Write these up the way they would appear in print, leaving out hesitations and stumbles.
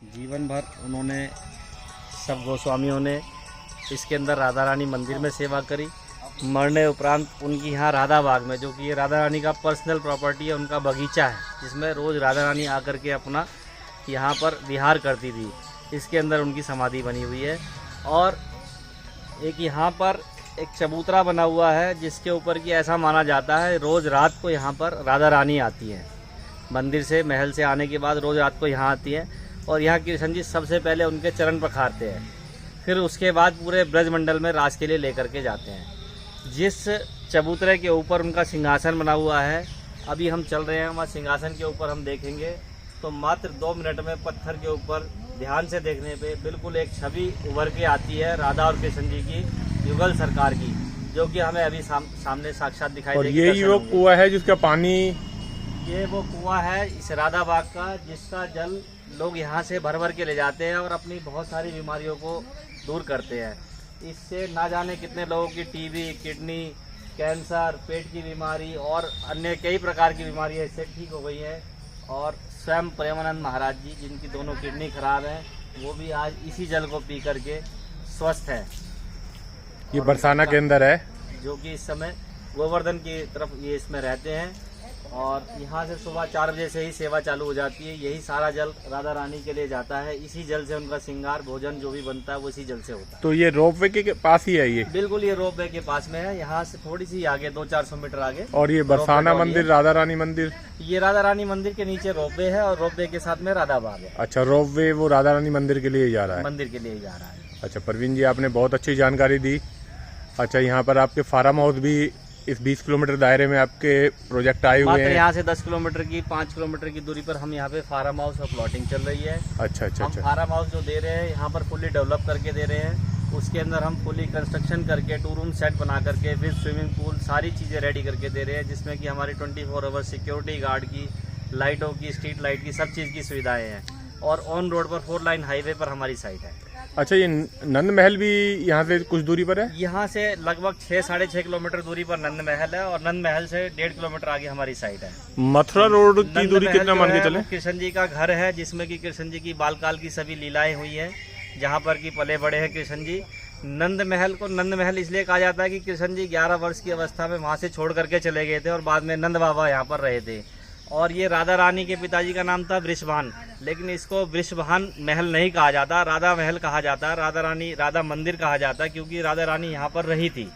जीवन भर उन्होंने सब गोस्वामियों ने इसके अंदर राधा रानी मंदिर में सेवा करी। मरने उपरांत उनकी यहाँ राधा बाग में, जो कि ये राधा रानी का पर्सनल प्रॉपर्टी है, उनका बगीचा है जिसमें रोज़ राधा रानी आकर के अपना यहाँ पर विहार करती थी। इसके अंदर उनकी समाधि बनी हुई है। और एक यहाँ पर एक चबूतरा बना हुआ है जिसके ऊपर की ऐसा माना जाता है रोज़ रात को यहाँ पर राधा रानी आती है। मंदिर से, महल से आने के बाद रोज़ रात को यहाँ आती है और यहाँ कृष्ण जी सबसे पहले उनके चरण पखारते हैं, फिर उसके बाद पूरे ब्रजमंडल में रास के लिए लेकर के जाते हैं। जिस चबूतरे के ऊपर उनका सिंहासन बना हुआ है, अभी हम चल रहे हैं वहाँ सिंहासन के ऊपर, हम देखेंगे तो मात्र 2 मिनट में पत्थर के ऊपर ध्यान से देखने पे बिल्कुल एक छवि उभर के आती है राधा और कृष्ण जी की युगल सरकार की, जो कि हमें अभी सामने साक्षात दिखाई देगी। और यही वो कुआं है जिसका पानी, ये वो कुआं है इस राधा बाग का, जिसका जल लोग यहाँ से भर भर के ले जाते हैं और अपनी बहुत सारी बीमारियों को दूर करते हैं। इससे ना जाने कितने लोगों की टीबी, किडनी, कैंसर, पेट की बीमारी और अन्य कई प्रकार की बीमारियाँ इससे ठीक हो गई है। और स्वयं प्रेमानंद महाराज जी, जिनकी दोनों किडनी खराब हैं, वो भी आज इसी जल को पी करके स्वस्थ है। ये बरसाना के अंदर है, जो कि इस समय गोवर्धन की तरफ ये इसमें रहते हैं। और यहाँ से सुबह 4 बजे से ही सेवा चालू हो जाती है। यही सारा जल राधा रानी के लिए जाता है। इसी जल से उनका श्रृंगार, भोजन जो भी बनता है वो इसी जल से होता है। तो ये रोपवे के पास ही है ये? बिल्कुल, ये रोपवे के पास में है। यहाँ से थोड़ी सी आगे 200-400 मीटर आगे। और ये बरसाना मंदिर, राधा रानी मंदिर, ये राधा रानी मंदिर के नीचे रोपवे है और रोपवे के साथ में राधा बाग है। अच्छा, रोपवे वो राधा रानी मंदिर के लिए जा रहा है? मंदिर के लिए जा रहा है। अच्छा प्रवीण जी, आपने बहुत अच्छी जानकारी दी। अच्छा, यहाँ पर आपके फार्म हाउस भी इस 20 किलोमीटर दायरे में आपके प्रोजेक्ट आए हुए हैं? यहाँ से 10 किलोमीटर की, 5 किलोमीटर की दूरी पर हम यहाँ पे फार्म हाउस और प्लॉटिंग चल रही है। अच्छा अच्छा। हम फार्म हाउस जो दे रहे हैं यहाँ पर फुली डेवलप करके दे रहे हैं। उसके अंदर हम फुली कंस्ट्रक्शन करके 2 रूम सेट बना करके फिर स्विमिंग पूल सारी चीज़ें रेडी करके दे रहे हैं, जिसमें कि हमारी 24 आवर सिक्योरिटी गार्ड की, लाइटों की, स्ट्रीट लाइट की, सब चीज़ की सुविधाएँ हैं। और ऑन रोड पर 4 लाइन हाईवे पर हमारी साइट है। अच्छा, ये नंद महल भी यहाँ से कुछ दूरी पर है? यहाँ से लगभग 6-6.5 किलोमीटर दूरी पर नंद महल है और नंद महल से 1.5 किलोमीटर आगे हमारी साइट है। मथुरा रोड की दूरी कितना मान के चले? कृष्ण जी का घर है जिसमें कि कृष्ण जी की बालकाल की सभी लीलाएं हुई हैं, जहाँ पर कि पले बड़े हैं कृष्ण जी। नंद महल को नंद महल इसलिए कहा जाता है कि कृष्ण जी 11 वर्ष की अवस्था में वहाँ से छोड़ करके चले गए थे और बाद में नंद बाबा यहाँ पर रहे थे। और ये राधा रानी के पिताजी का नाम था वृषभान, लेकिन इसको वृषभान महल नहीं कहा जाता, राधा महल कहा जाता है। राधा रानी, राधा मंदिर कहा जाता है, क्योंकि राधा रानी यहाँ पर रही थी।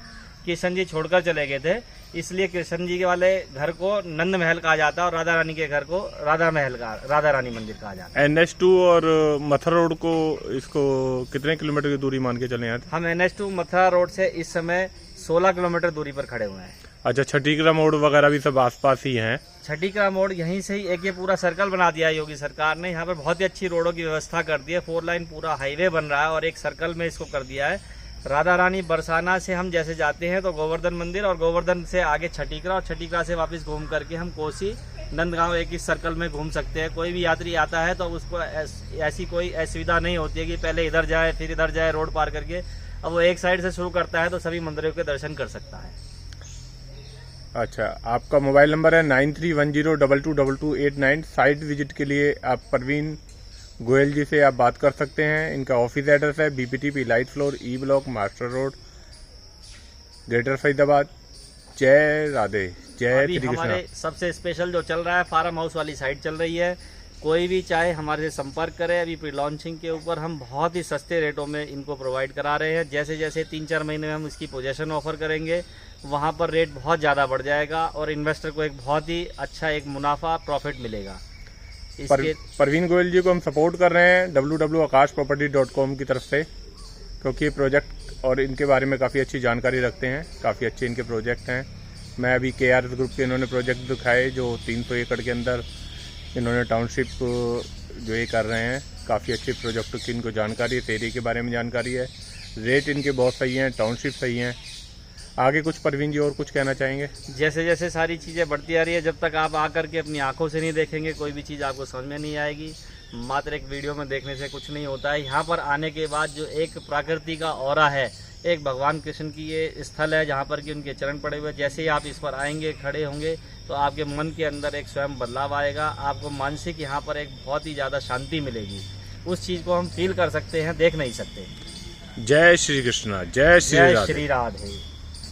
कृष्ण जी छोड़कर चले गए थे, इसलिए कृष्ण जी के वाले घर को नंद महल कहा जाता है और राधा रानी के घर को राधा महल का, राधा रानी मंदिर कहा जाता है। NH2 और मथुरा रोड को, इसको कितने किलोमीटर की दूरी मान के चले हैं? हम NH2 मथुरा रोड से इस समय 16 किलोमीटर दूरी पर खड़े हुए हैं। अच्छा, छठीकरा मोड़ वगैरह भी सब आसपास ही हैं? छठीकरा मोड़ यहीं से ही एक ये पूरा सर्कल बना दिया है योगी सरकार ने। यहाँ पर बहुत ही अच्छी रोडों की व्यवस्था कर दी है। 4 लाइन पूरा हाईवे बन रहा है और एक सर्कल में इसको कर दिया है। राधा रानी बरसाना से हम जैसे जाते हैं तो गोवर्धन मंदिर, और गोवर्धन से आगे छठीकरा, और छठीकरा से वापस घूम करके हम कोसी, नंदगांव एक ही सर्कल में घूम सकते हैं। कोई भी यात्री आता है तो उसको ऐसी कोई असुविधा नहीं होती है कि पहले इधर जाए फिर इधर जाए रोड पार करके। अब वो एक साइड से शुरू करता है तो सभी मंदिरों के दर्शन कर सकता है। अच्छा, आपका मोबाइल नंबर है 9310222289। साइट विजिट के लिए आप प्रवीण गोयल जी से आप बात कर सकते हैं। इनका ऑफिस एड्रेस है BPTP light floor, E block, master road, greater Faridabad. जय राधे, जय श्री कृष्ण। हमारे सबसे स्पेशल जो चल रहा है, फार्म हाउस वाली साइट चल रही है। कोई भी चाहे हमारे से संपर्क करे। अभी प्री लॉन्चिंग के ऊपर हम बहुत ही सस्ते रेटों में इनको प्रोवाइड करा रहे हैं। जैसे जैसे 3-4 महीने में हम इसकी पोजीशन ऑफर करेंगे, वहाँ पर रेट बहुत ज़्यादा बढ़ जाएगा और इन्वेस्टर को एक बहुत ही अच्छा एक मुनाफा, प्रॉफिट मिलेगा। प्रवीण गोयल जी को हम सपोर्ट कर रहे हैं www.akashproperty.com की तरफ से, क्योंकि ये प्रोजेक्ट और इनके बारे में काफ़ी अच्छी जानकारी रखते हैं। काफ़ी अच्छे इनके प्रोजेक्ट हैं। मैं अभी KRS ग्रुप के इन्होंने प्रोजेक्ट दिखाए जो 300 एकड़ के अंदर इन्होंने टाउनशिप जो ये कर रहे हैं। काफ़ी अच्छे प्रोजेक्ट की इनको जानकारी है, एरिया के बारे में जानकारी है। रेट इनके बहुत सही हैं, टाउनशिप सही हैं। आगे कुछ प्रवीण जी और कुछ कहना चाहेंगे? जैसे जैसे सारी चीज़ें बढ़ती आ रही है, जब तक आप आकर के अपनी आंखों से नहीं देखेंगे कोई भी चीज़ आपको समझ में नहीं आएगी। मात्र एक वीडियो में देखने से कुछ नहीं होता है। यहाँ पर आने के बाद जो एक प्रकृति का ऑरा है, एक भगवान कृष्ण की ये स्थल है जहाँ पर कि उनके चरण पड़े हुए। जैसे ही आप इस पर आएंगे, खड़े होंगे, तो आपके मन के अंदर एक स्वयं बदलाव आएगा। आपको मानसिक यहाँ पर एक बहुत ही ज़्यादा शांति मिलेगी। उस चीज़ को हम फील कर सकते हैं, देख नहीं सकते। जय श्री कृष्णा, जय श्री जय राधे। श्री राधे।